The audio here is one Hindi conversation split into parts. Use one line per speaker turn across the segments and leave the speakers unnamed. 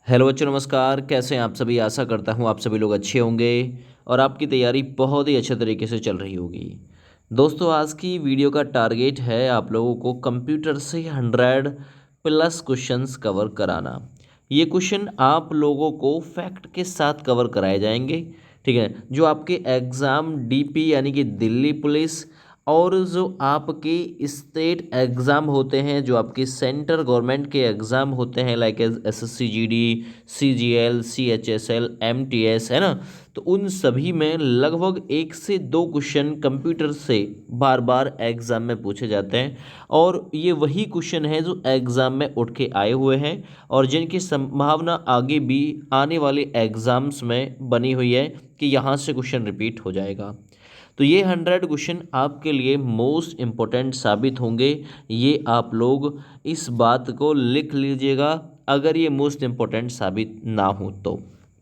हेलो बच्चों, नमस्कार। कैसे हैं आप सभी? आशा करता हूँ आप सभी लोग अच्छे होंगे और आपकी तैयारी बहुत ही अच्छे तरीके से चल रही होगी। दोस्तों, आज की वीडियो का टारगेट है आप लोगों को कंप्यूटर से 100+ क्वेश्चंस कवर कराना। ये क्वेश्चन आप लोगों को फैक्ट के साथ कवर कराए जाएंगे, ठीक है। जो आपके एग्ज़ाम डीपी यानी कि दिल्ली पुलिस और जो आपके स्टेट एग्ज़ाम होते हैं, जो आपके सेंट्रल गवर्नमेंट के एग्ज़ाम होते हैं like SSC GD, CGL, CHSL, MTS, है ना। तो उन सभी में लगभग 1 से 2 क्वेश्चन कंप्यूटर से बार बार एग्ज़ाम में पूछे जाते हैं और ये वही क्वेश्चन है जो एग्ज़ाम में उठ के आए हुए हैं और जिनकी संभावना आगे भी आने वाले एग्ज़ाम्स में बनी हुई है कि यहाँ से क्वेश्चन रिपीट हो जाएगा। तो ये 100 क्वेश्चन आपके लिए मोस्ट इम्पोर्टेंट साबित होंगे। ये आप लोग इस बात को लिख लीजिएगा अगर ये मोस्ट इम्पोर्टेंट साबित ना हो तो,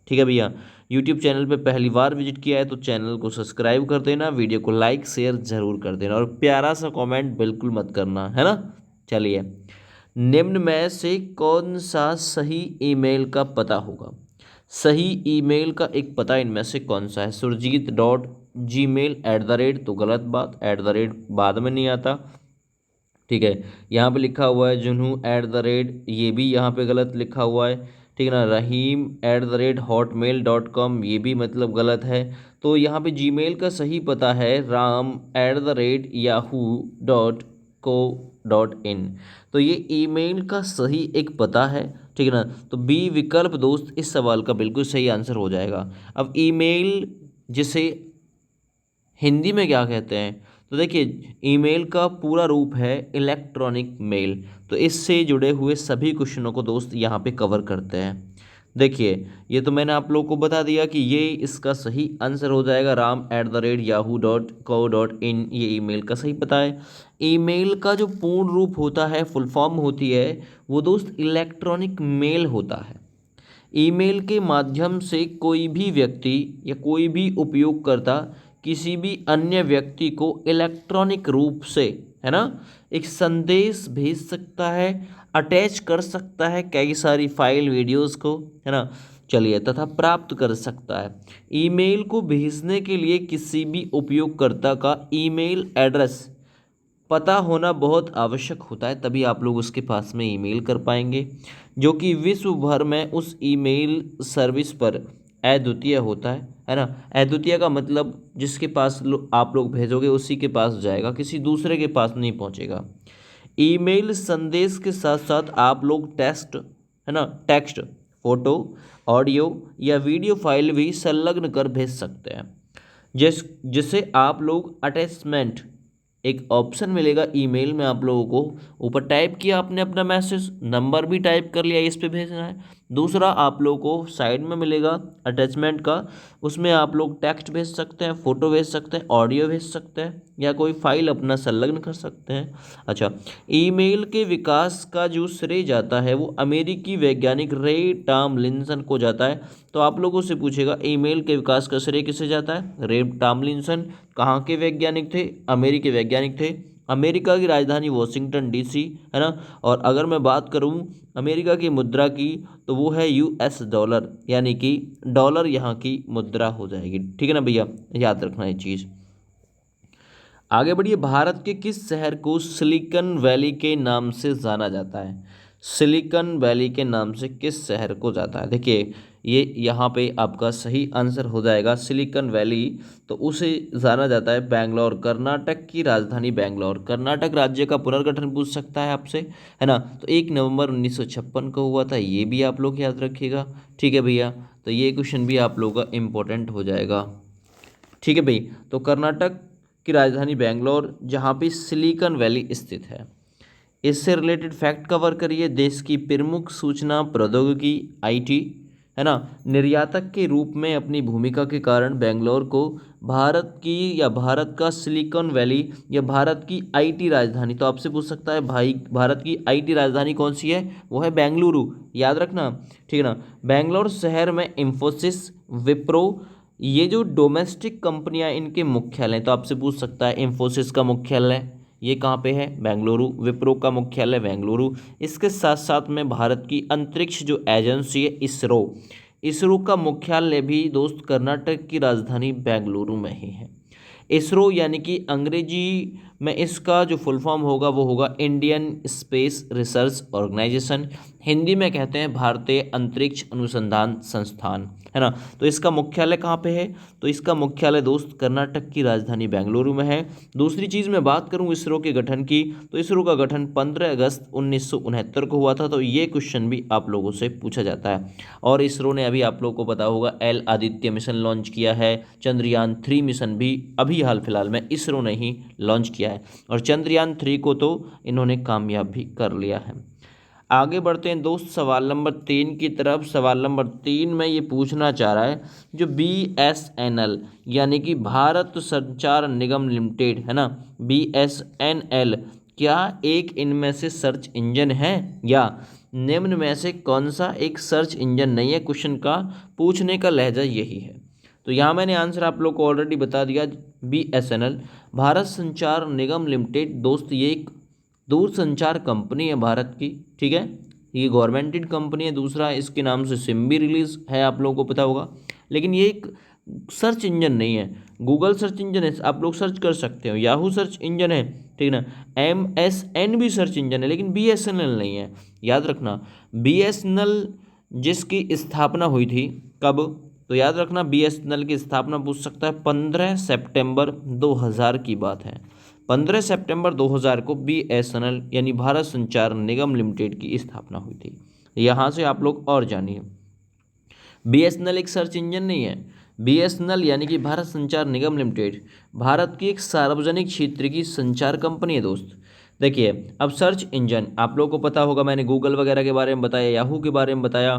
ठीक है भैया। यूट्यूब चैनल पे पहली बार विजिट किया है तो चैनल को सब्सक्राइब कर देना, वीडियो को लाइक शेयर ज़रूर कर देना और प्यारा सा कमेंट बिल्कुल मत करना, है ना। चलिए, निम्न में से कौन सा सही ईमेल का पता होगा? सही ईमेल का एक पता इनमें से कौन सा है? surjit.gmail@, तो गलत बात, @ बाद में नहीं आता, ठीक है। यहाँ पे लिखा हुआ है जुनू@, ये भी यहाँ पे गलत लिखा हुआ है, ठीक है ना। रहीम@hotmail.com, ये भी मतलब गलत है। तो यहाँ पे जीमेल का सही पता है ram@yahoo.co.in। तो ये ईमेल का सही एक पता है, ठीक है ना। तो बी विकल्प दोस्त इस सवाल का बिल्कुल सही आंसर हो जाएगा। अब ईमेल जिसे हिंदी में क्या कहते हैं? तो देखिए, ईमेल का पूरा रूप है इलेक्ट्रॉनिक मेल। तो इससे जुड़े हुए सभी क्वेश्चनों को दोस्त यहाँ पे कवर करते हैं। देखिए, ये तो मैंने आप लोगों को बता दिया कि ये इसका सही आंसर हो जाएगा ram@yahoo.co.in। ये ईमेल का सही पता है। ईमेल का जो पूर्ण रूप होता है, फुल फॉर्म होती है, वो दोस्त इलेक्ट्रॉनिक मेल होता है। ईमेल के माध्यम से कोई भी व्यक्ति या कोई भी उपयोगकर्ता किसी भी अन्य व्यक्ति को इलेक्ट्रॉनिक रूप से, है ना, एक संदेश भेज सकता है, अटैच कर सकता है कई सारी फाइल वीडियोस को, है ना। चलिए, तथा प्राप्त कर सकता है। ईमेल को भेजने के लिए किसी भी उपयोगकर्ता का ईमेल एड्रेस पता होना बहुत आवश्यक होता है, तभी आप लोग उसके पास में ईमेल कर पाएंगे, जो कि विश्व भर में उस ईमेल सर्विस पर अद्वितीय होता है ना। अद्वितीय का मतलब जिसके पास आप लोग भेजोगे उसी के पास जाएगा, किसी दूसरे के पास नहीं पहुंचेगा। ईमेल संदेश के साथ साथ आप लोग टेक्स्ट, फोटो, ऑडियो या वीडियो फाइल भी संलग्न कर भेज सकते हैं, जिसे आप लोग अटैचमेंट, एक ऑप्शन मिलेगा ईमेल में आप लोगों को। ऊपर टाइप किया आपने अपना मैसेज, नंबर भी टाइप कर लिया, इस पे भेजना है। दूसरा आप लोगों को साइड में मिलेगा अटैचमेंट का, उसमें आप लोग टेक्स्ट भेज सकते हैं, फोटो भेज सकते हैं, ऑडियो भेज सकते हैं या कोई फाइल अपना संलग्न कर सकते हैं। अच्छा, ईमेल के विकास का जो श्रेय जाता है वो अमेरिकी वैज्ञानिक रे टॉमलिंसन को जाता है। तो आप लोगों से पूछेगा ईमेल के विकास का श्रेय किसे जाता है? रे टॉमलिंसन कहाँ के वैज्ञानिक थे? अमेरिकी वैज्ञानिक थे। अमेरिका की राजधानी वॉशिंगटन डीसी, है ना। और अगर मैं बात करूं अमेरिका की मुद्रा की, तो वो है यूएस डॉलर, यानी कि डॉलर यहाँ की मुद्रा हो जाएगी, ठीक है ना भैया, याद रखना ये चीज़। आगे बढ़िए, भारत के किस शहर को सिलिकॉन वैली के नाम से जाना जाता है? सिलिकॉन वैली के नाम से किस शहर को जाता है? देखिए, ये यहाँ पे आपका सही आंसर हो जाएगा सिलिकॉन वैली। तो उसे जाना जाता है बैंगलोर, कर्नाटक की राजधानी बैंगलोर। कर्नाटक राज्य का पुनर्गठन पूछ सकता है आपसे, है ना। तो 1 नवंबर 1956 को हुआ था, ये भी आप लोग याद रखिएगा, ठीक है भैया। तो ये क्वेश्चन भी आप लोगों का इम्पोर्टेंट हो जाएगा, ठीक है भाई। तो कर्नाटक की राजधानी बैंगलोर, जहाँ पे सिलिकॉन वैली स्थित है। इससे रिलेटेड फैक्ट कवर करिए। देश की प्रमुख सूचना प्रौद्योगिकी आईटी, है ना, निर्यातक के रूप में अपनी भूमिका के कारण बेंगलोर को भारत की या भारत का सिलिकॉन वैली या भारत की आईटी राजधानी, तो आपसे पूछ सकता है भाई भारत की आईटी राजधानी कौन सी है? वो है बेंगलुरु, याद रखना, ठीक है ना। बेंगलोर शहर में इंफोसिस, विप्रो, ये जो डोमेस्टिक कंपनियां इनके मुख्यालय, तो आपसे पूछ सकता है इंफोसिस का मुख्यालय ये कहाँ पे है? बेंगलुरु। विप्रो का मुख्यालय बेंगलुरु। इसके साथ साथ में भारत की अंतरिक्ष जो एजेंसी है इसरो, इसरो का मुख्यालय भी दोस्त कर्नाटक की राजधानी बेंगलुरु में ही है। इसरो यानी कि अंग्रेजी में इसका जो फुल फॉर्म होगा वो होगा इंडियन स्पेस रिसर्च ऑर्गेनाइजेशन, हिंदी में कहते हैं भारतीय अंतरिक्ष अनुसंधान संस्थान, है ना। तो इसका मुख्यालय कहाँ पे है? तो इसका मुख्यालय दोस्त कर्नाटक की राजधानी बेंगलुरु में है। दूसरी चीज़ मैं बात करूँ इसरो के गठन की, तो इसरो का गठन 15 अगस्त 1969 को हुआ था। तो ये क्वेश्चन भी आप लोगों से पूछा जाता है। और इसरो ने अभी आप लोगों को पता होगा एल आदित्य मिशन लॉन्च किया है, चंद्रयान 3 मिशन भी अभी हाल फिलहाल में इसरो ने ही लॉन्च किया है, और चंद्रयान 3 को तो इन्होंने कामयाब भी कर लिया है। आगे बढ़ते हैं दोस्त सवाल नंबर 3 की तरफ। सवाल नंबर 3 में ये पूछना चाह रहा है जो BSNL यानी कि भारत संचार निगम लिमिटेड, है ना, BSNL क्या एक इनमें से सर्च इंजन है या निम्न में से कौन सा एक सर्च इंजन नहीं है? क्वेश्चन का पूछने का लहजा यही है। तो यहाँ मैंने आंसर आप लोग को ऑलरेडी बता दिया। BSNL भारत संचार निगम लिमिटेड दोस्त ये एक दूरसंचार कंपनी है भारत की, ठीक है, ये गवर्नमेंटेड कंपनी है। दूसरा इसके नाम से सिम भी रिलीज है, आप लोगों को पता होगा। लेकिन ये एक सर्च इंजन नहीं है, गूगल सर्च इंजन है, आप लोग सर्च कर सकते हो, याहू सर्च इंजन है, ठीक ना, MSN भी सर्च इंजन है, लेकिन BSNL नहीं है। याद रखना BSNL जिसकी स्थापना हुई थी कब? तो याद रखना BSNL की स्थापना पूछ सकता है 15 सितंबर 2000 की बात है। 15 सितंबर 2000 को BSNL यानी भारत संचार निगम लिमिटेड की स्थापना हुई थी। यहाँ से आप लोग और जानिए, BSNL एक सर्च इंजन नहीं है। BSNL यानी कि भारत संचार निगम लिमिटेड भारत की एक सार्वजनिक क्षेत्र की संचार कंपनी है दोस्त। देखिए अब सर्च इंजन आप लोगों को पता होगा, मैंने गूगल वगैरह के बारे में बताया, याहू के बारे में बताया।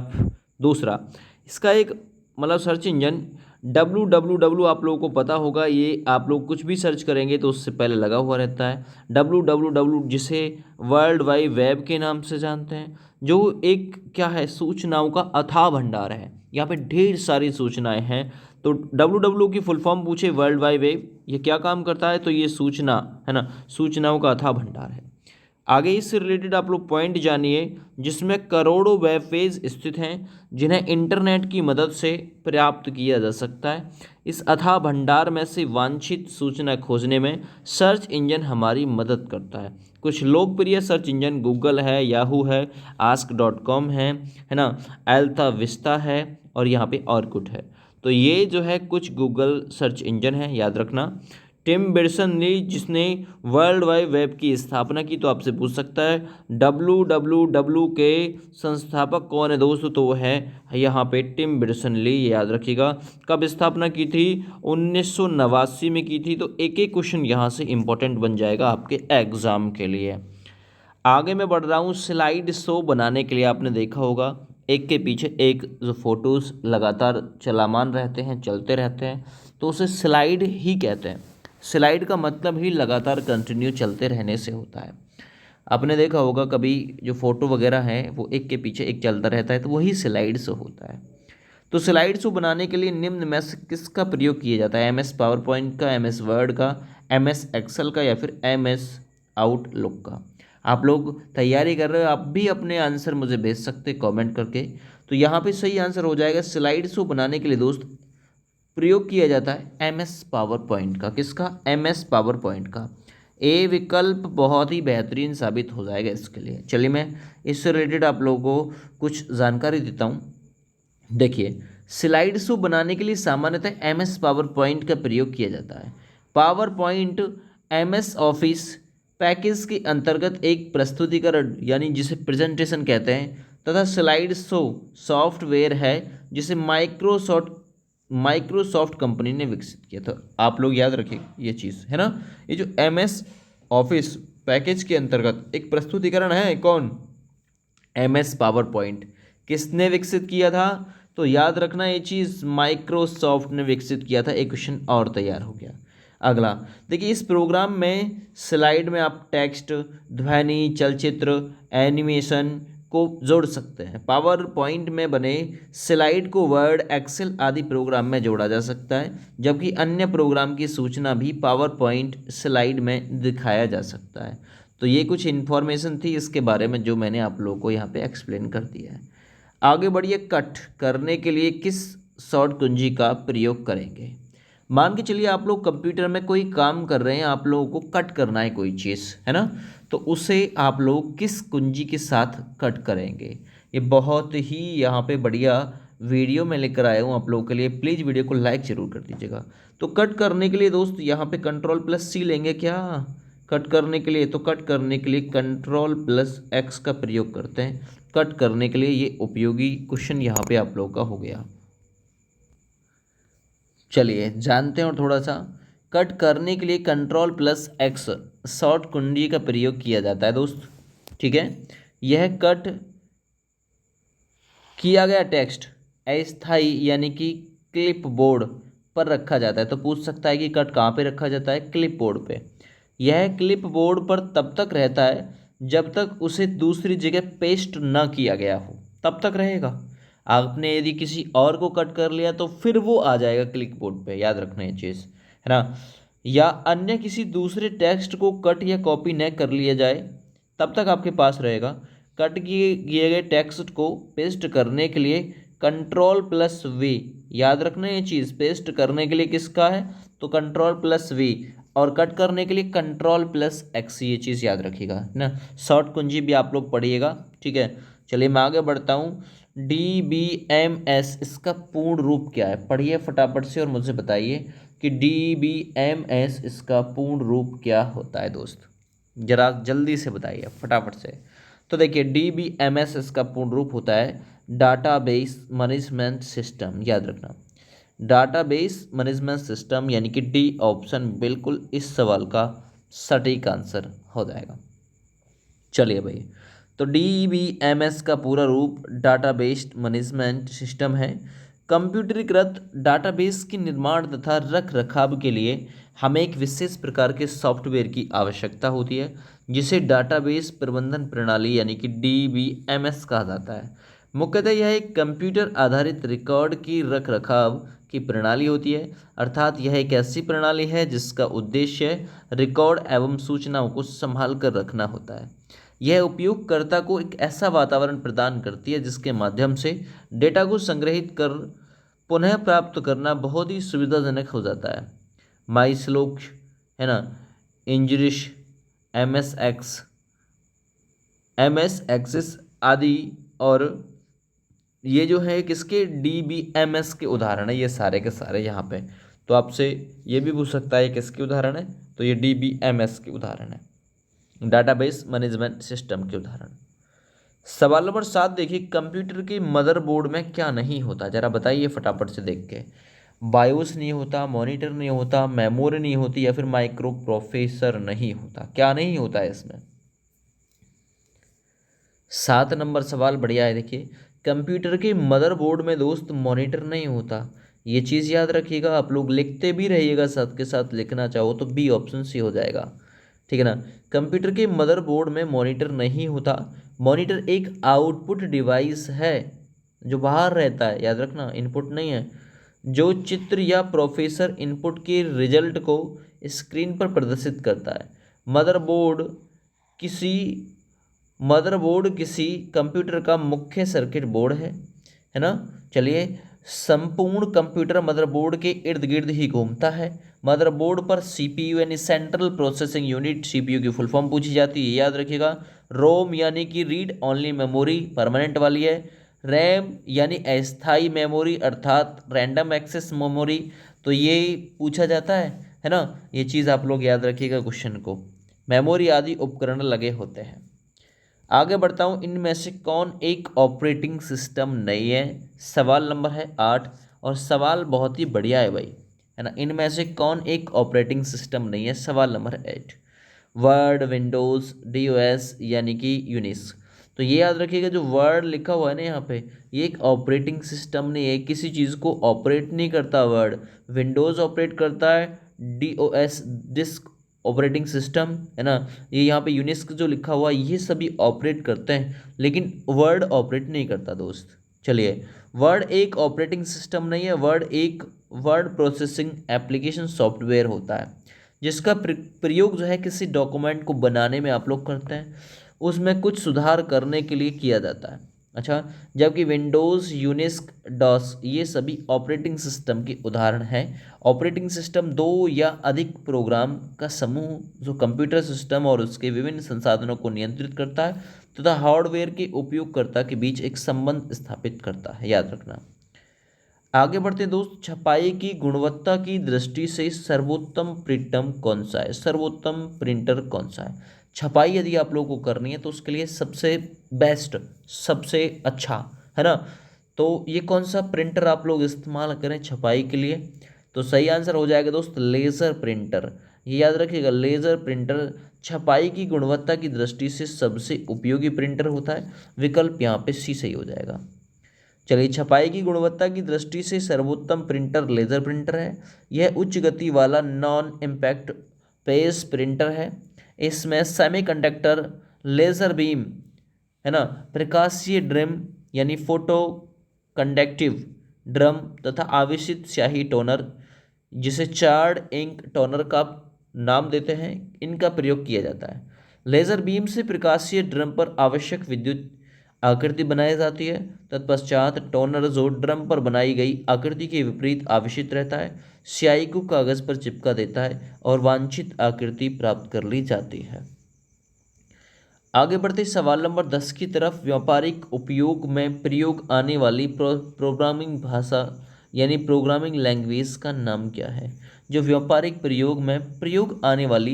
दूसरा इसका एक मतलब सर्च इंजन www आप लोगों को पता होगा, ये आप लोग कुछ भी सर्च करेंगे तो उससे पहले लगा हुआ रहता है www, जिसे वर्ल्ड वाइड वेब के नाम से जानते हैं, जो एक क्या है, सूचनाओं का अथाह भंडार है। यहाँ पे ढेर सारी सूचनाएं हैं। तो www की फुल फॉर्म पूछे वर्ल्ड वाइड वेब, ये क्या काम करता है? तो ये सूचना, है ना, सूचनाओं का अथाह भंडार है। आगे इससे रिलेटेड आप लोग पॉइंट जानिए, जिसमें करोड़ों वेब पेज स्थित हैं जिन्हें इंटरनेट की मदद से प्राप्त किया जा सकता है। इस अथाह भंडार में से वांछित सूचना खोजने में सर्च इंजन हमारी मदद करता है। कुछ लोकप्रिय सर्च इंजन गूगल है, याहू है, ask.com है ना, अल्ता विस्ता है, और यहाँ पे ऑर्कुट है। तो ये जो है कुछ गूगल सर्च इंजन है, याद रखना। टिम बिर्सन ने जिसने वर्ल्ड वाइड वेब की स्थापना की, तो आपसे पूछ सकता है www के संस्थापक कौन है दोस्तों? तो वो है यहाँ पे टिम बिर्सन ली, याद रखिएगा। कब स्थापना की थी? 1989 में की थी। तो एक एक क्वेश्चन यहाँ से इंपॉर्टेंट बन जाएगा आपके एग्जाम के लिए। आगे मैं बढ़ रहा हूँ, स्लाइड शो बनाने के लिए आपने देखा होगा एक के पीछे एक जो फोटोज़ लगातार चलामान रहते हैं, चलते रहते हैं, तो उसे स्लाइड ही कहते हैं। स्लाइड का मतलब ही लगातार कंटिन्यू चलते रहने से होता है। आपने देखा होगा कभी जो फोटो वगैरह है वो एक के पीछे एक चलता रहता है, तो वही स्लाइड शो होता है। तो स्लाइड शो बनाने के लिए निम्न में से किसका प्रयोग किया जाता है? MS पावर पॉइंट का, MS वर्ड का, MS एक्सेल का, या फिर MS आउटलुक का? आप लोग तैयारी कर रहे हो, आप भी अपने आंसर मुझे भेज सकते कमेंट करके। तो यहाँ पे सही आंसर हो जाएगा, स्लाइड शो बनाने के लिए दोस्त प्रयोग किया जाता है MS पावर पॉइंट का। किसका? MS पावर पॉइंट का। ए विकल्प बहुत ही बेहतरीन साबित हो जाएगा इसके लिए। चलिए मैं इससे रिलेटेड आप लोगों को कुछ जानकारी देता हूँ। देखिए स्लाइड शो बनाने के लिए सामान्यतः MS पावर पॉइंट का प्रयोग किया जाता है। Power point MS office package के अंतर्गत एक प्रस्तुतिकरण यानी जिसे प्रेजेंटेशन कहते हैं, तथा स्लाइड शो सॉफ्टवेयर है जिसे माइक्रोसॉफ्ट कंपनी ने विकसित किया था। आप लोग याद रखिए ये चीज़, है ना। ये जो MS ऑफिस पैकेज के अंतर्गत एक प्रस्तुतिकरण है, कौन? MS power point. किसने विकसित किया था? तो याद रखना ये चीज़ माइक्रोसॉफ्ट ने विकसित किया था। एक क्वेश्चन और तैयार हो गया। अगला देखिए, इस प्रोग्राम में स्लाइड में आप टेक्स्ट, ध्वनि, चलचित्र, एनिमेशन को जोड़ सकते हैं। पावर पॉइंट में बने स्लाइड को वर्ड, एक्सेल आदि प्रोग्राम में जोड़ा जा सकता है, जबकि अन्य प्रोग्राम की सूचना भी पावर पॉइंट स्लाइड में दिखाया जा सकता है। तो ये कुछ इन्फॉर्मेशन थी इसके बारे में जो मैंने आप लोगों को यहाँ पे एक्सप्लेन कर दिया है। आगे बढ़िए, कट करने के लिए किस शॉर्ट कुंजी का प्रयोग करेंगे। मान के चलिए आप लोग कंप्यूटर में कोई काम कर रहे हैं, आप लोगों को कट करना है कोई चीज़, है ना, तो उसे आप लोग किस कुंजी के साथ कट करेंगे। ये बहुत ही यहाँ पे बढ़िया वीडियो मैं लेकर आया हूँ आप लोगों के लिए, प्लीज़ वीडियो को लाइक ज़रूर कर दीजिएगा। तो कट करने के लिए दोस्त यहाँ पे Ctrl+C लेंगे क्या कट करने के लिए, तो कट करने के लिए Ctrl+X का प्रयोग करते हैं कट करने के लिए। ये उपयोगी क्वेश्चन यहाँ पे आप लोगों का हो गया। चलिए जानते हैं और थोड़ा सा, कट करने के लिए Ctrl+X शॉर्ट कुंजी का प्रयोग किया जाता है दोस्त, ठीक है। यह कट किया गया टेक्स्ट अस्थायी यानी कि क्लिप बोर्ड पर रखा जाता है। तो पूछ सकता है कि कट कहाँ पे रखा जाता है, क्लिप बोर्ड पे। यह क्लिप बोर्ड पर तब तक रहता है जब तक उसे दूसरी जगह पेस्ट न किया गया हो, तब तक रहेगा। आपने यदि किसी और को कट कर लिया तो फिर वो आ जाएगा क्लिप बोर्ड पे, याद रखना ये चीज़, है ना। या अन्य किसी दूसरे टेक्स्ट को कट या कॉपी न कर लिया जाए तब तक आपके पास रहेगा। कट किए गए टेक्स्ट को पेस्ट करने के लिए Ctrl+V, याद रखना ये चीज़, पेस्ट करने के लिए किसका है तो Ctrl+V, और कट करने के लिए Ctrl+X, ये चीज़ याद रखिएगा, है ना। शॉर्ट कुंजी भी आप लोग पढ़िएगा, ठीक है। चलिए मैं आगे बढ़ता हूँ। DBMS इसका पूर्ण रूप क्या है, पढ़िए फटाफट से और मुझे बताइए कि DBMS इसका पूर्ण रूप क्या होता है दोस्त, जरा जल्दी से बताइए फटाफट से। तो देखिए DBMS इसका पूर्ण रूप होता है डाटाबेस मैनेजमेंट सिस्टम, याद रखना डाटाबेस मैनेजमेंट सिस्टम, यानी कि डी ऑप्शन बिल्कुल इस सवाल का सटीक आंसर हो जाएगा। चलिए भाई, तो DBMS का पूरा रूप डाटाबेस मैनेजमेंट सिस्टम है। कंप्यूटरीकृत डाटाबेस के निर्माण तथा रख रखाव के लिए हमें एक विशेष प्रकार के सॉफ्टवेयर की आवश्यकता होती है जिसे डाटाबेस प्रबंधन प्रणाली यानी कि DBMS कहा जाता है। मुख्यतः यह एक कंप्यूटर आधारित रिकॉर्ड की रख रखाव की प्रणाली होती है, अर्थात यह एक ऐसी प्रणाली है जिसका उद्देश्य रिकॉर्ड एवं सूचनाओं को संभाल कर रखना होता है। यह उपयोगकर्ता को एक ऐसा वातावरण प्रदान करती है जिसके माध्यम से डेटा को संग्रहित कर पुनः प्राप्त करना बहुत ही सुविधाजनक हो जाता है। माइस्लोक, है ना, इंजरिश, MS एक्सिस आदि, और ये जो है किसके DBMS के उदाहरण है, ये सारे के सारे यहाँ पे। तो आपसे ये भी पूछ सकता है किसके उदाहरण है, तो ये DBMS के उदाहरण है, डाटाबेस मैनेजमेंट सिस्टम के उदाहरण। सवाल नंबर 7 देखिए, कंप्यूटर के मदरबोर्ड में क्या नहीं होता, जरा बताइए फटाफट से देख के। बायोस नहीं होता, मॉनिटर नहीं होता, मेमोरी नहीं होती, या फिर माइक्रो प्रोसेसर नहीं होता, क्या नहीं होता है इसमें। 7 नंबर सवाल बढ़िया है, देखिए कंप्यूटर के मदरबोर्ड में दोस्त मॉनिटर नहीं होता, ये चीज़ याद रखिएगा। आप लोग लिखते भी रहिएगा, साथ के साथ लिखना चाहो तो बी ऑप्शन सी हो जाएगा, ठीक है ना। कंप्यूटर के मदरबोर्ड में मॉनिटर नहीं होता। मॉनिटर एक आउटपुट डिवाइस है जो बाहर रहता है, याद रखना, इनपुट नहीं है, जो चित्र या प्रोसेसर इनपुट के रिजल्ट को स्क्रीन पर प्रदर्शित करता है। मदरबोर्ड किसी किसी कंप्यूटर का मुख्य सर्किट बोर्ड है ना। चलिए, संपूर्ण कंप्यूटर मदरबोर्ड के इर्द गिर्द ही घूमता है। मदरबोर्ड पर CPU यानी सेंट्रल प्रोसेसिंग यूनिट, CPU की फुल फॉर्म पूछी जाती है, याद रखिएगा। रोम यानी कि रीड ओनली मेमोरी, परमानेंट वाली है। रैम यानी अस्थाई मेमोरी अर्थात रैंडम एक्सेस मेमोरी, तो ये पूछा जाता है ना। ये चीज़ आप लोग याद रखिएगा क्वेश्चन को। मेमोरी आदि उपकरण लगे होते हैं। आगे बढ़ता हूँ, इनमें से कौन एक ऑपरेटिंग सिस्टम नहीं है। सवाल नंबर है 8, और सवाल बहुत ही बढ़िया है भाई, है ना। इनमें से कौन एक ऑपरेटिंग सिस्टम नहीं है, सवाल नंबर 8। वर्ड, विंडोज़, DOS यानी कि यूनिक्स। तो ये याद रखिएगा, जो वर्ड लिखा हुआ है ना यहाँ पे, ये एक ऑपरेटिंग सिस्टम नहीं है, किसी चीज़ को ऑपरेट नहीं करता वर्ड। विंडोज़ ऑपरेट करता है, DOS डिस्क ऑपरेटिंग सिस्टम, है ना, ये यहाँ पे यूनिक्स जो लिखा हुआ है ये सभी ऑपरेट करते हैं, लेकिन वर्ड ऑपरेट नहीं करता दोस्त। चलिए, वर्ड एक ऑपरेटिंग सिस्टम नहीं है, वर्ड एक वर्ड प्रोसेसिंग एप्लीकेशन सॉफ्टवेयर होता है, जिसका प्रयोग जो है किसी डॉक्यूमेंट को बनाने में आप लोग करते हैं, उसमें कुछ सुधार करने के लिए किया जाता है। अच्छा, जबकि विंडोज़, यूनिक्स, डॉस ये सभी ऑपरेटिंग सिस्टम के उदाहरण हैं। ऑपरेटिंग सिस्टम दो या अधिक प्रोग्राम का समूह जो कंप्यूटर सिस्टम और उसके विभिन्न संसाधनों को नियंत्रित करता है तथा हार्डवेयर के उपयोगकर्ता के बीच एक संबंध स्थापित करता है, याद रखना। आगे बढ़ते हैं दोस्त, छपाई की गुणवत्ता की दृष्टि से सर्वोत्तम प्रिंटर कौन सा है? सर्वोत्तम प्रिंटर कौन सा है? छपाई यदि आप लोगों को करनी है तो उसके लिए सबसे बेस्ट, सबसे अच्छा, है ना, तो ये कौन सा प्रिंटर आप लोग इस्तेमाल करें छपाई के लिए? तो सही आंसर हो जाएगा दोस्त लेज़र प्रिंटर। ये याद रखिएगा, लेज़र प्रिंटर छपाई की गुणवत्ता की दृष्टि से सबसे उपयोगी प्रिंटर होता है। विकल्प यहाँ पे सी सही हो जाएगा। चलिए, छपाई की गुणवत्ता की दृष्टि से सर्वोत्तम प्रिंटर लेज़र प्रिंटर है। यह उच्च गति वाला नॉन इम्पैक्ट पेज प्रिंटर है। इसमें सेमीकंडक्टर, लेज़र बीम, है ना, प्रकाशीय ड्रम यानी फोटो कंडक्टिव ड्रम तथा आवेशित स्याही टोनर, जिसे चार्ड इंक टोनर का नाम देते हैं, इनका प्रयोग किया जाता है। लेज़र बीम से प्रकाशीय ड्रम पर आवश्यक विद्युत आकृति बनाई जाती है। तत्पश्चात टोनर जो ड्रम पर बनाई गई आकृति के विपरीत आवेशित रहता है, स्याही को कागज पर चिपका देता है और वांछित आकृति प्राप्त कर ली जाती है। आगे बढ़ते सवाल नंबर 10 की तरफ। व्यापारिक उपयोग में प्रयोग आने वाली प्रोग्रामिंग भाषा यानी प्रोग्रामिंग लैंग्वेज का नाम क्या है? जो व्यापारिक प्रयोग में प्रयोग आने वाली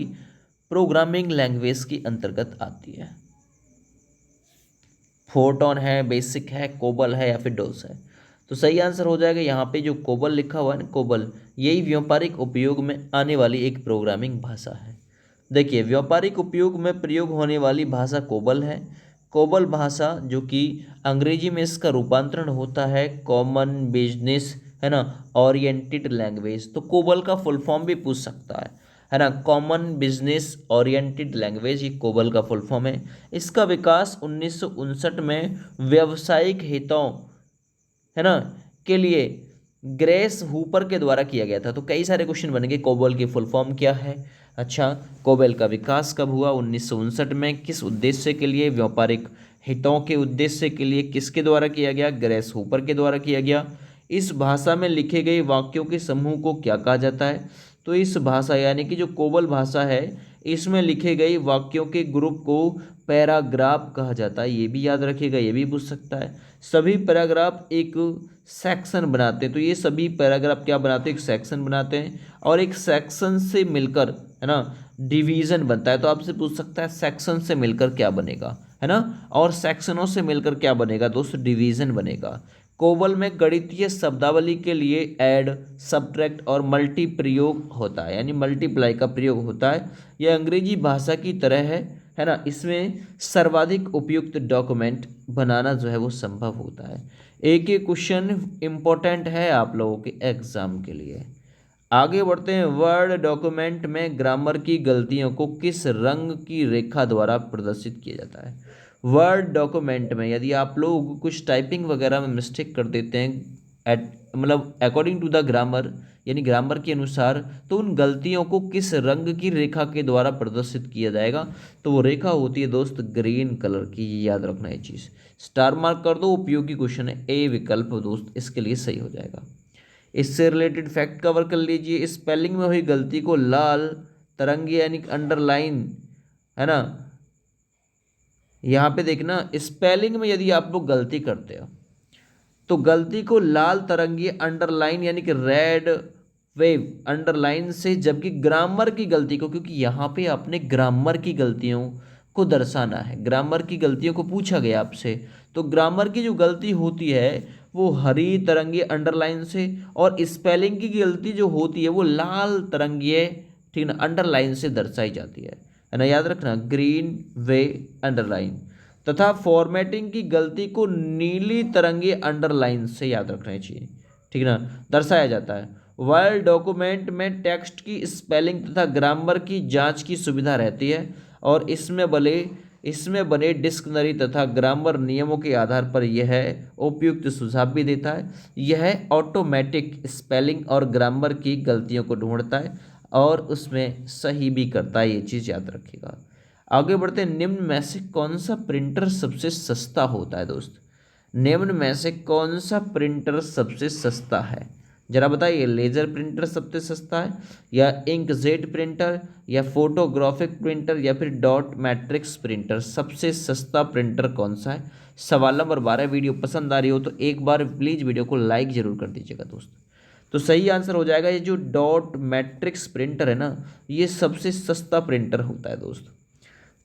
प्रोग्रामिंग लैंग्वेज के अंतर्गत आती है। फोर्टॉन है, बेसिक है, कोबल है या फिर डोस है? तो सही आंसर हो जाएगा यहाँ पे जो कोबल लिखा हुआ है ना, कोबल, यही व्यापारिक उपयोग में आने वाली एक प्रोग्रामिंग भाषा है। देखिए, व्यापारिक उपयोग में प्रयोग होने वाली भाषा कोबल है। कोबल भाषा जो कि अंग्रेजी में इसका रूपांतरण होता है कॉमन बिजनेस, है ना, ओरिएंटेड लैंग्वेज। तो कोबल का फुल फॉर्म भी पूछ सकता है ना, कॉमन बिजनेस ओरिएंटेड लैंग्वेज, ये कोबल का फुल फॉर्म है। इसका विकास 1959 में व्यावसायिक हितों, है ना, के लिए ग्रेस हूपर के द्वारा किया गया था। तो कई सारे क्वेश्चन बनेंगे, कोबल की फुल फॉर्म क्या है? अच्छा, कोबल का विकास कब हुआ? 1959 में। किस उद्देश्य के लिए? व्यापारिक हितों के उद्देश्य के लिए। किसके द्वारा किया गया? ग्रेस हूपर के द्वारा किया गया। इस भाषा में लिखे गए वाक्यों के समूह को क्या कहा जाता है? तो इस भाषा यानी कि जो कोबल भाषा है, इसमें लिखे गए वाक्यों के ग्रुप को पैराग्राफ कहा जाता है। ये भी याद रखिएगा, ये भी पूछ सकता है। सभी पैराग्राफ एक सेक्शन बनाते हैं। तो ये सभी पैराग्राफ क्या बनाते हैं? एक सेक्शन बनाते हैं, और एक सेक्शन से मिलकर, है ना, डिवीजन बनता है। तो आपसे पूछ सकता है सेक्शन से मिलकर क्या बनेगा, है ना, और सेक्शनों से मिलकर क्या बनेगा दोस्त? डिवीजन बनेगा। कोबल में गणितीय शब्दावली के लिए ऐड, सब्ट्रैक्ट और मल्टी प्रयोग होता है, यानी मल्टीप्लाई का प्रयोग होता है। यह अंग्रेजी भाषा की तरह है ना, इसमें सर्वाधिक उपयुक्त डॉक्यूमेंट बनाना जो है वो संभव होता है। एक एक क्वेश्चन इम्पोर्टेंट है आप लोगों के एग्जाम के लिए। आगे बढ़ते हैं। वर्ड डॉक्यूमेंट में ग्रामर की गलतियों को किस रंग की रेखा द्वारा प्रदर्शित किया जाता है? वर्ड डॉक्यूमेंट में यदि आप लोग कुछ टाइपिंग वगैरह में मिस्टेक कर देते हैं, मतलब अकॉर्डिंग टू द ग्रामर, यानी ग्रामर के अनुसार, तो उन गलतियों को किस रंग की रेखा के द्वारा प्रदर्शित किया जाएगा? तो वो रेखा होती है दोस्त ग्रीन कलर की। याद रखना ये चीज़, स्टार मार्क कर दो, उपयोगी क्वेश्चन है, ए विकल्प दोस्त इसके लिए सही हो जाएगा। इससे रिलेटेड फैक्ट कवर कर लीजिए। स्पेलिंग में हुई गलती को लाल तरंगी यानी अंडरलाइन, है ना, यहाँ पे देखना, स्पेलिंग में यदि आप लोग गलती करते हो तो गलती को लाल तरंगी अंडरलाइन यानी कि रेड वेव अंडरलाइन से, जबकि ग्रामर की गलती को, क्योंकि यहाँ पे आपने ग्रामर की गलतियों को दर्शाना है, ग्रामर की गलतियों को पूछा गया आपसे, तो ग्रामर की जो गलती होती है वो हरी तरंगी अंडरलाइन से, और स्पेलिंग की गलती जो होती है वो लाल तरंगी, ठीक ना, अंडरलाइन से दर्शाई जाती है ना, याद रखना, ग्रीन वे अंडरलाइन। तथा फॉर्मेटिंग की गलती को नीली तरंगी अंडरलाइन से, याद रखना चाहिए, ठीक ना, दर्शाया जाता है। वर्ड डॉक्यूमेंट में टेक्स्ट की स्पेलिंग तथा ग्रामर की जांच की सुविधा रहती है और इसमें बने डिक्शनरी तथा ग्रामर नियमों के आधार पर यह उपयुक्त सुझाव भी देता है। यह ऑटोमेटिक स्पेलिंग और ग्रामर की गलतियों को ढूंढता है और उसमें सही भी करता है, ये चीज़ याद रखिएगा। आगे बढ़ते हैं, निम्न में से कौन सा प्रिंटर सबसे सस्ता होता है दोस्त? निम्न में से कौन सा प्रिंटर सबसे सस्ता है? जरा बताइए, लेजर प्रिंटर सबसे सस्ता है या इंकजेट प्रिंटर या फोटोग्राफिक प्रिंटर या फिर डॉट मैट्रिक्स प्रिंटर? सबसे सस्ता प्रिंटर कौन सा है? सवाल नंबर 12। वीडियो पसंद आ रही हो तो एक बार प्लीज़ वीडियो को लाइक जरूर कर दीजिएगा दोस्त। तो सही आंसर हो जाएगा ये जो डॉट मैट्रिक्स प्रिंटर है ना, ये सबसे सस्ता प्रिंटर होता है दोस्त।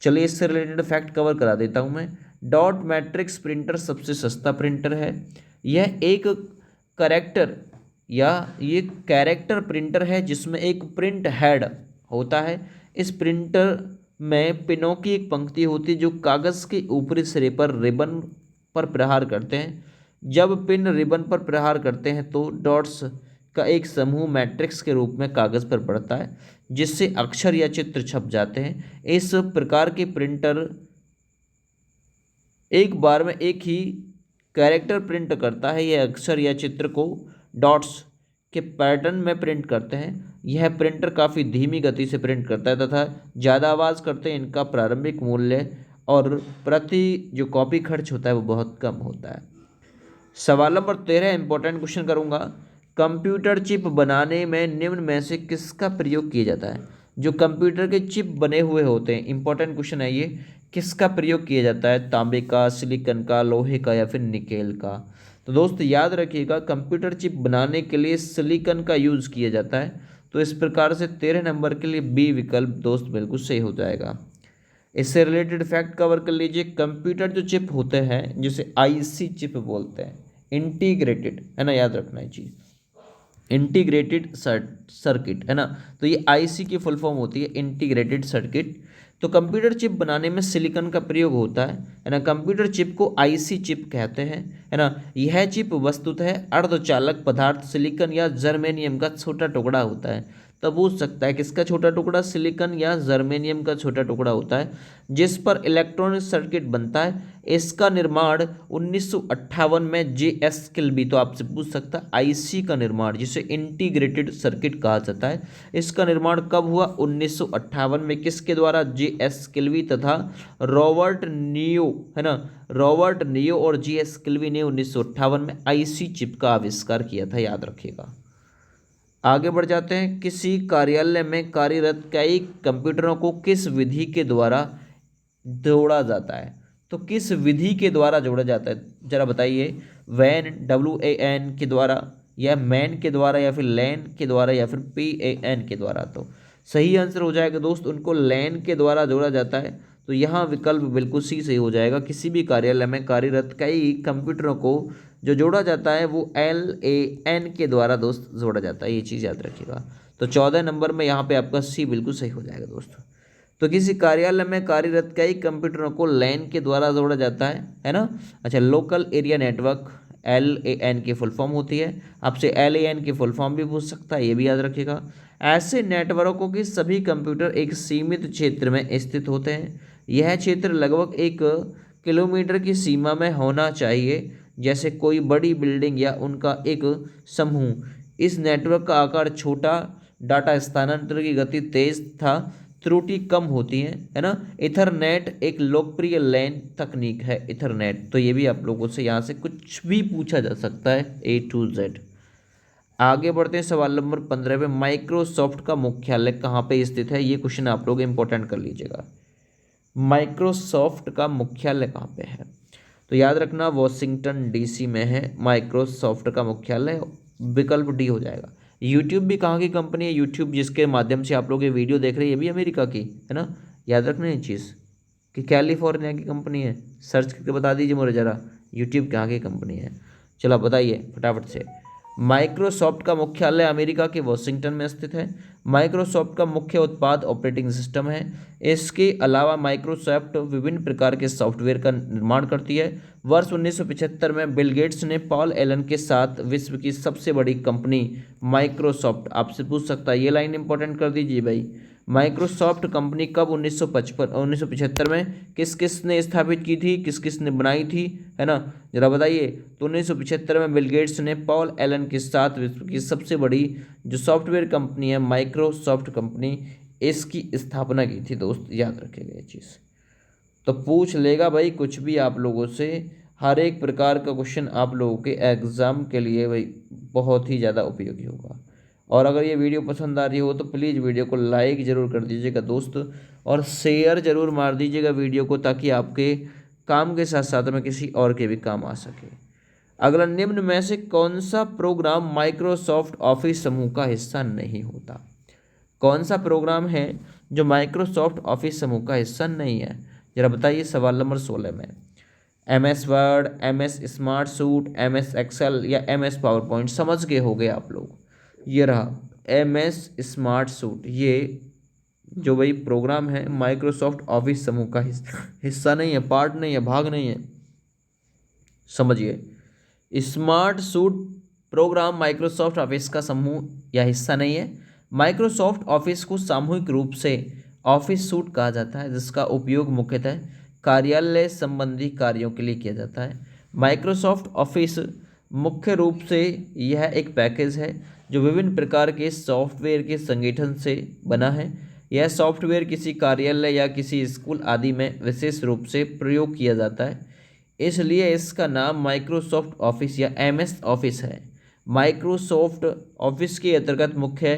चलिए इससे रिलेटेड फैक्ट कवर करा देता हूँ मैं। डॉट मैट्रिक्स प्रिंटर सबसे सस्ता प्रिंटर है। यह एक कैरेक्टर प्रिंटर है जिसमें एक प्रिंट हेड होता है। इस प्रिंटर में पिनों की एक पंक्ति होती है जो कागज़ के ऊपरी सिरे पर रिबन पर प्रहार करते हैं। जब पिन रिबन पर प्रहार करते हैं तो डॉट्स का एक समूह मैट्रिक्स के रूप में कागज़ पर पड़ता है जिससे अक्षर या चित्र छप जाते हैं। इस प्रकार के प्रिंटर एक बार में एक ही कैरेक्टर प्रिंट करता है। यह अक्षर या चित्र को डॉट्स के पैटर्न में प्रिंट करते हैं। यह प्रिंटर काफ़ी धीमी गति से प्रिंट करता है तथा ज़्यादा आवाज़ करते हैं। इनका प्रारंभिक मूल्य और प्रति जो कॉपी खर्च होता है वो बहुत कम होता है। सवाल नंबर 13 इंपॉर्टेंट क्वेश्चन करूँगा। कंप्यूटर चिप बनाने में निम्न में से किसका प्रयोग किया जाता है? जो कंप्यूटर के चिप बने हुए होते हैं, इंपॉर्टेंट क्वेश्चन है ये, किसका प्रयोग किया जाता है? तांबे का, सिलिकॉन का, लोहे का या फिर निकेल का? तो दोस्त याद रखिएगा, कंप्यूटर चिप बनाने के लिए सिलिकॉन का यूज़ किया जाता है। तो इस प्रकार से 13 नंबर के लिए बी विकल्प दोस्त बिल्कुल सही हो जाएगा। इससे रिलेटेड फैक्ट कवर कर लीजिए। कंप्यूटर जो चिप होते हैं जिसे आईसी चिप बोलते हैं, इंटीग्रेटेड है ना, याद रखना है चीज़, इंटीग्रेटेड सर्किट है ना। तो ये आईसी की फुल फॉर्म होती है इंटीग्रेटेड सर्किट। तो कंप्यूटर चिप बनाने में सिलिकॉन का प्रयोग होता है ना। कंप्यूटर चिप को आईसी चिप कहते हैं, है ना। यह चिप वस्तुतः अर्धचालक पदार्थ सिलिकॉन या जर्मेनियम का छोटा टुकड़ा होता है। तब पूछ सकता है किसका छोटा टुकड़ा? सिलिकॉन या जर्मेनियम का छोटा टुकड़ा होता है जिस पर इलेक्ट्रॉनिक सर्किट बनता है। इसका निर्माण 1958 में जेएस किल्बी, तो आपसे पूछ सकता है आईसी का निर्माण जिसे इंटीग्रेटेड सर्किट कहा जाता है, इसका निर्माण कब हुआ? 1958 में। किसके द्वारा? जेएस किल्बी तथा रॉबर्ट नियो, है ना। रॉबर्ट नियो और जेएस किल्बी ने 1958 में आईसी चिप का आविष्कार किया था, याद रखिएगा। आगे बढ़ जाते हैं। किसी कार्यालय में कार्यरत कई कंप्यूटरों को किस विधि के द्वारा जोड़ा जाता है? तो किस विधि के द्वारा जोड़ा जाता है, जरा बताइए। वैन, WAN के द्वारा, या मैन के द्वारा, या फिर लैन के द्वारा, या फिर PAN के द्वारा? तो सही आंसर हो जाएगा दोस्त, उनको लैन के द्वारा जोड़ा जाता है। तो यहाँ विकल्प बिल्कुल सही हो जाएगा। किसी भी कार्यालय में कार्यरत कई कंप्यूटरों को जो जोड़ा जाता है वो LAN के द्वारा दोस्त जोड़ा जाता है, ये चीज़ याद रखिएगा। तो 14 नंबर में यहाँ पे आपका सी बिल्कुल सही हो जाएगा दोस्तों। तो किसी कार्यालय में कार्यरत कई कंप्यूटरों को लैन के द्वारा जोड़ा जाता है ना। अच्छा, लोकल एरिया नेटवर्क LAN की फुल फॉर्म होती है। आपसे LAN की फुल फॉर्म भी पूछ सकता है, ये भी याद रखिएगा। ऐसे नेटवर्कों के सभी कंप्यूटर एक सीमित क्षेत्र में स्थित होते हैं। यह क्षेत्र लगभग 1 किलोमीटर की सीमा में होना चाहिए, जैसे कोई बड़ी बिल्डिंग या उनका एक समूह। इस नेटवर्क का आकार छोटा, डाटा स्थानांतरण की गति तेज था, त्रुटि कम होती है ना। इथरनेट एक लोकप्रिय लैन तकनीक है, इथरनेट। तो ये भी आप लोगों से यहाँ से कुछ भी पूछा जा सकता है, A to Z। आगे बढ़ते हैं सवाल नंबर 15 पे। माइक्रोसॉफ्ट का मुख्यालय कहाँ पे स्थित है? ये क्वेश्चन आप लोग इंपॉर्टेंट कर लीजिएगा। माइक्रोसॉफ्ट का मुख्यालय कहाँ पे है? तो याद रखना वॉशिंगटन DC में है माइक्रोसॉफ्ट का मुख्यालय, विकल्प डी हो जाएगा। यूट्यूब भी कहाँ की कंपनी है? यूट्यूब जिसके माध्यम से आप लोग ये वीडियो देख रहे हैं ये भी अमेरिका की है ना, याद रखना ये चीज़ कि कैलिफोर्निया की कंपनी है। सर्च करके बता दीजिए मुझे ज़रा, यूट्यूब कहाँ की कंपनी है। चलो बताइए फटाफट से। माइक्रोसॉफ्ट का मुख्यालय अमेरिका के वॉशिंगटन में स्थित है। माइक्रोसॉफ्ट का मुख्य उत्पाद ऑपरेटिंग सिस्टम है। इसके अलावा माइक्रोसॉफ्ट विभिन्न प्रकार के सॉफ्टवेयर का निर्माण करती है। वर्ष 1975 में बिल गेट्स ने पॉल एलन के साथ विश्व की सबसे बड़ी कंपनी माइक्रोसॉफ्ट, आपसे पूछ सकता है, ये लाइन इंपॉर्टेंट कर दीजिए भाई, माइक्रोसॉफ्ट कंपनी कब 1975 में किस किस ने स्थापित की थी, किस किस ने बनाई थी, है ना, जरा बताइए। तो 1975 में बिल गेट्स ने पॉल एलन के साथ विश्व की सबसे बड़ी जो सॉफ्टवेयर कंपनी है माइक्रोसॉफ्ट कंपनी, इसकी स्थापना की थी दोस्त, याद रखिएगा ये चीज़। तो पूछ लेगा भाई कुछ भी आप लोगों से, हर एक प्रकार का क्वेश्चन आप लोगों के एग्ज़ाम के लिए भाई बहुत ही ज़्यादा उपयोगी होगा। और अगर ये वीडियो पसंद आ रही हो तो प्लीज़ वीडियो को लाइक ज़रूर कर दीजिएगा दोस्त, और शेयर ज़रूर मार दीजिएगा वीडियो को, ताकि आपके काम के साथ साथ में किसी और के भी काम आ सके। अगला, निम्न में से कौन सा प्रोग्राम माइक्रोसॉफ्ट ऑफिस समूह का हिस्सा नहीं होता? कौन सा प्रोग्राम है जो माइक्रोसॉफ्ट ऑफिस समूह का हिस्सा नहीं है, जरा बताइए सवाल नंबर 16 में। MS Word, MS smart suite, MS Excel या MS पावर पॉइंट, समझ के हो गए आप लोग। ये रहा MS स्मार्ट सूट, ये जो भाई प्रोग्राम है माइक्रोसॉफ्ट ऑफिस समूह का हिस्सा नहीं है, पार्ट नहीं है, भाग नहीं है, समझिए। Smart suite program Microsoft Office का समूह या हिस्सा नहीं है। माइक्रोसॉफ्ट ऑफिस को सामूहिक रूप से ऑफिस सूट कहा जाता है, जिसका उपयोग मुख्यतः कार्यालय संबंधी कार्यों के लिए किया जाता है। माइक्रोसॉफ्ट ऑफिस मुख्य रूप से यह एक पैकेज है जो विभिन्न प्रकार के सॉफ्टवेयर के संगठन से बना है। यह सॉफ्टवेयर किसी कार्यालय या किसी स्कूल आदि में विशेष रूप से प्रयोग किया जाता है, इसलिए इसका नाम माइक्रोसॉफ्ट ऑफिस या MS ऑफिस है। माइक्रोसॉफ्ट ऑफिस के अंतर्गत मुख्य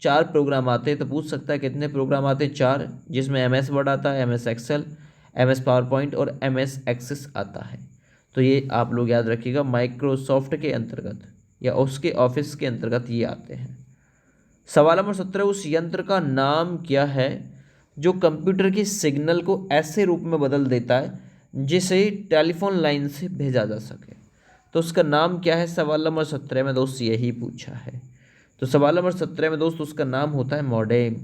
4 प्रोग्राम आते हैं, तो पूछ सकता है कितने प्रोग्राम आते हैं? 4, जिसमें MS वर्ड आता है, MS Excel, MS PowerPoint और MS एक्सेस आता है। तो ये आप लोग याद रखिएगा, माइक्रोसॉफ्ट के अंतर्गत या उसके ऑफिस के अंतर्गत ये आते हैं। सवाल नंबर 17, उस यंत्र का नाम क्या है जो कंप्यूटर की सिग्नल को ऐसे रूप में बदल देता है जिसे टेलीफोन लाइन से भेजा जा सके? तो उसका नाम क्या है? सवाल नंबर 17 में दोस्त यही पूछा है। तो सवाल नंबर 17 में दोस्त उसका नाम होता है मॉडेम।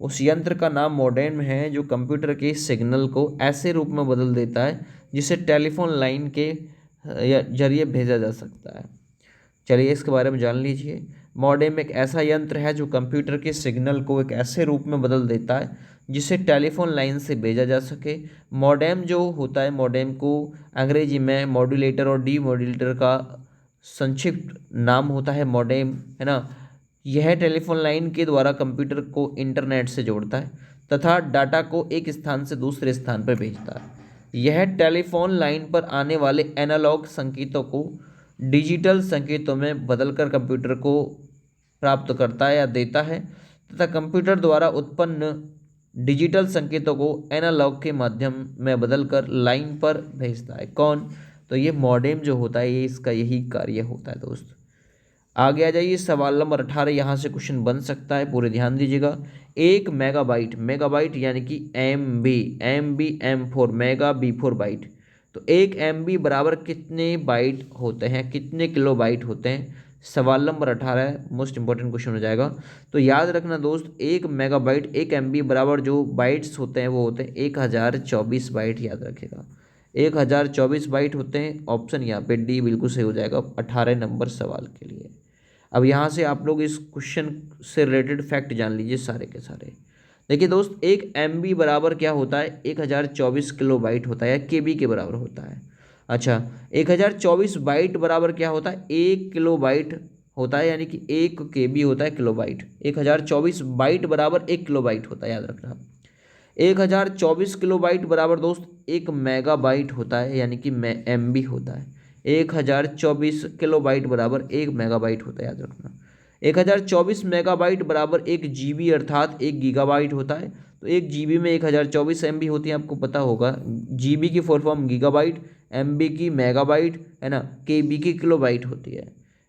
उस यंत्र का नाम मॉडेम है जो कंप्यूटर के सिग्नल को ऐसे रूप में बदल देता है जिसे टेलीफोन लाइन के जरिए भेजा जा सकता है। चलिए इसके बारे में जान लीजिए। मॉडेम एक ऐसा यंत्र है जो कंप्यूटर के सिग्नल को एक ऐसे रूप में बदल देता है जिसे टेलीफोन लाइन से भेजा जा सके। मॉडेम जो होता है, मॉडेम को अंग्रेजी में मॉड्यूलेटर और डीमॉड्यूलेटर का संक्षिप्त नाम होता है मॉडेम, है ना। यह टेलीफोन लाइन के द्वारा कंप्यूटर को इंटरनेट से जोड़ता है तथा डाटा को एक स्थान से दूसरे स्थान पर भेजता है। यह टेलीफोन लाइन पर आने वाले एनालॉग संकेतों को डिजिटल संकेतों में बदलकर कंप्यूटर को प्राप्त करता है या देता है तथा कंप्यूटर द्वारा उत्पन्न डिजिटल संकेतों को एनालॉग के माध्यम में बदलकर लाइन पर भेजता है। कौन? तो ये मॉडेम जो होता है, ये इसका यही कार्य होता है दोस्त। आगे आ जाइए, सवाल नंबर 18, यहाँ से क्वेश्चन बन सकता है, पूरे ध्यान दीजिएगा। 1 मेगाबाइट, मेगाबाइट यानी कि MB, MB M4, mega B4 bite, तो 1 MB बराबर कितने बाइट होते हैं, कितने किलो बाइट होते हैं? सवाल नंबर 18 मोस्ट इंपॉर्टेंट क्वेश्चन हो जाएगा। तो याद रखना दोस्त, 1 मेगाबाइट 1 MB बराबर जो बाइट्स होते हैं वो होते हैं 1024 बाइट, याद रखेगा 1024 बाइट होते हैं। ऑप्शन यहाँ पे डी बिल्कुल सही हो जाएगा 18 नंबर सवाल के लिए। अब यहाँ से आप लोग इस क्वेश्चन से रिलेटेड फैक्ट जान लीजिए सारे के सारे। देखिए दोस्त, 1 MB बराबर क्या होता है? 1024 किलो बाइट होता है या KB के बराबर होता है। अच्छा, 1024 बाइट बराबर क्या होता है? 1 किलो बाइट होता है, यानी कि 1 KB होता है किलो बाइट। 1024 बाइट बराबर 1 किलो बाइट होता है, याद रखना। 1024 किलो बाइट बराबर दोस्त 1 मेगाबाइट होता है, यानी कि MB होता है। 1024 किलो बाइट बराबर 1 मेगाबाइट होता है, याद रखना। 1024 मेगाबाइट बराबर 1 GB अर्थात 1 गीगाबाइट होता है। तो 1 GB में 1024 MB होती है, आपको पता होगा। GB की फुल फॉर्म गीगाबाइट, MB की मेगाबाइट, है ना, KB की किलोबाइट होती है।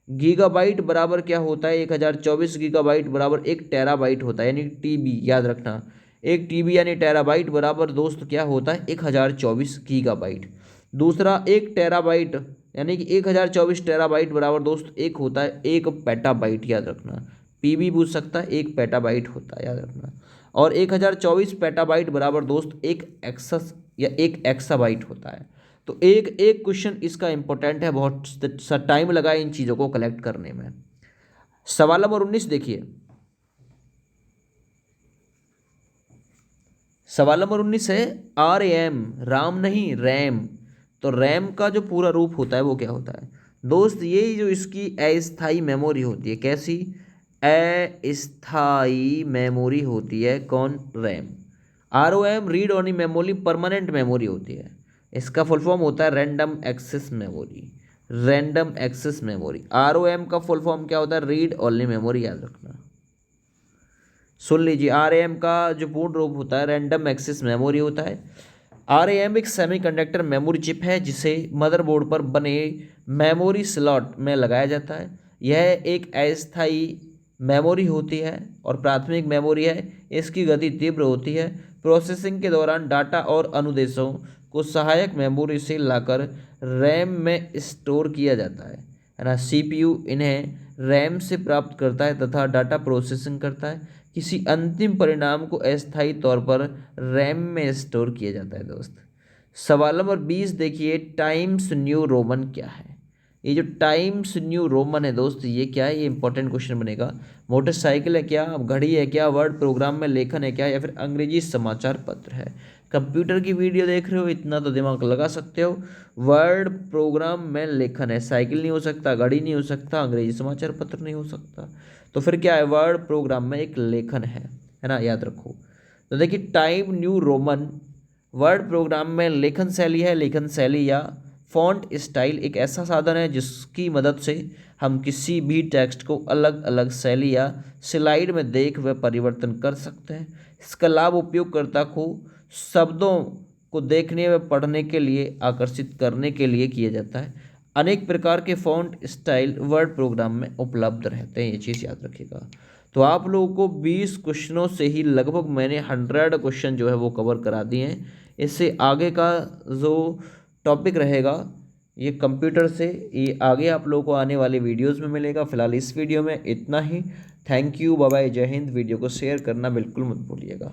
गीगाबाइट बराबर क्या होता है? 1024 गीगाबाइट बराबर 1 टेराबाइट होता है, यानी TB, याद रखना। 1 TB यानी टेराबाइट बराबर दोस्त क्या होता है? 1024 गीगाबाइट। दूसरा 1 टेराबाइट यानी कि 1024 टेराबाइट बराबर दोस्त एक होता है 1 पेटाबाइट, याद रखना। PB पूछ सकता है, 1 पेटाबाइट होता है, याद रखना। और 1024 पेटाबाइट बराबर दोस्त 1 एक्सस या 1 एक्साबाइट होता है। तो एक एक क्वेश्चन इसका इंपॉर्टेंट है, बहुत सा टाइम लगा इन चीज़ों को कलेक्ट करने में। सवाल नंबर 19 देखिए, सवाल नंबर 19 है RAM, राम नहीं रैम। तो रैम का जो पूरा रूप होता है वो क्या होता है दोस्त, ये जो इसकी अस्थाई मेमोरी होती है, कैसी अस्थाई मेमोरी होती है, कौन RAM. ROM read only memory permanent memory होती है, इसका फुल फॉर्म होता है random access memory, random access memory. ROM का फुल फॉर्म क्या होता है, रीड ओनली मेमोरी, याद रखना। सुन लीजिए, RAM का जो पूर्ण रूप होता है रैंडम एक्सेस मेमोरी होता है। RAM एक सेमीकंडक्टर मेमोरी चिप है जिसे मदरबोर्ड पर बने मेमोरी स्लॉट में लगाया जाता है। यह एक अस्थायी मेमोरी होती है और प्राथमिक मेमोरी है। इसकी गति तीव्र होती है। प्रोसेसिंग के दौरान डाटा और अनुदेशों को सहायक मेमोरी से लाकर रैम में स्टोर किया जाता है ना। CPU इन्हें रैम से प्राप्त करता है तथा डाटा प्रोसेसिंग करता है। किसी अंतिम परिणाम को अस्थायी तौर पर रैम में स्टोर किया जाता है दोस्त। सवाल नंबर 20 देखिए, टाइम्स न्यू रोमन क्या है। ये जो टाइम्स न्यू रोमन है दोस्त, ये क्या है, ये इंपॉर्टेंट क्वेश्चन बनेगा। मोटरसाइकिल है क्या, घड़ी है क्या, वर्ड प्रोग्राम में लेखन है क्या, या फिर अंग्रेजी समाचार पत्र है। कंप्यूटर की वीडियो देख रहे हो, इतना तो दिमाग लगा सकते हो। वर्ड प्रोग्राम में लेखन है, साइकिल नहीं हो सकता, घड़ी नहीं हो सकता, अंग्रेजी समाचार पत्र नहीं हो सकता, तो फिर क्या है, वर्ड प्रोग्राम में एक लेखन है ना, याद रखो। तो देखिए, Time New Roman Word program में लेखन शैली है। लेखन शैली या फॉन्ट स्टाइल एक ऐसा साधन है जिसकी मदद से हम किसी भी टेक्स्ट को अलग अलग शैली या स्लाइड में देख व परिवर्तन कर सकते हैं। इसका लाभ उपयोगकर्ता को शब्दों को देखने व पढ़ने के लिए आकर्षित करने के लिए किया जाता है। अनेक प्रकार के फॉन्ट स्टाइल वर्ड प्रोग्राम में उपलब्ध रहते हैं, ये चीज़ याद रखिएगा। तो आप लोगों को 20 क्वेश्चनों से ही लगभग मैंने 100 क्वेश्चन जो है वो कवर करा दिए हैं। इससे आगे का जो टॉपिक रहेगा ये कंप्यूटर से, ये आगे आप लोगों को आने वाली वीडियोस में मिलेगा। फिलहाल इस वीडियो में इतना ही। थैंक यू, बाय बाय, जय हिंद। वीडियो को शेयर करना बिल्कुल मत भूलिएगा।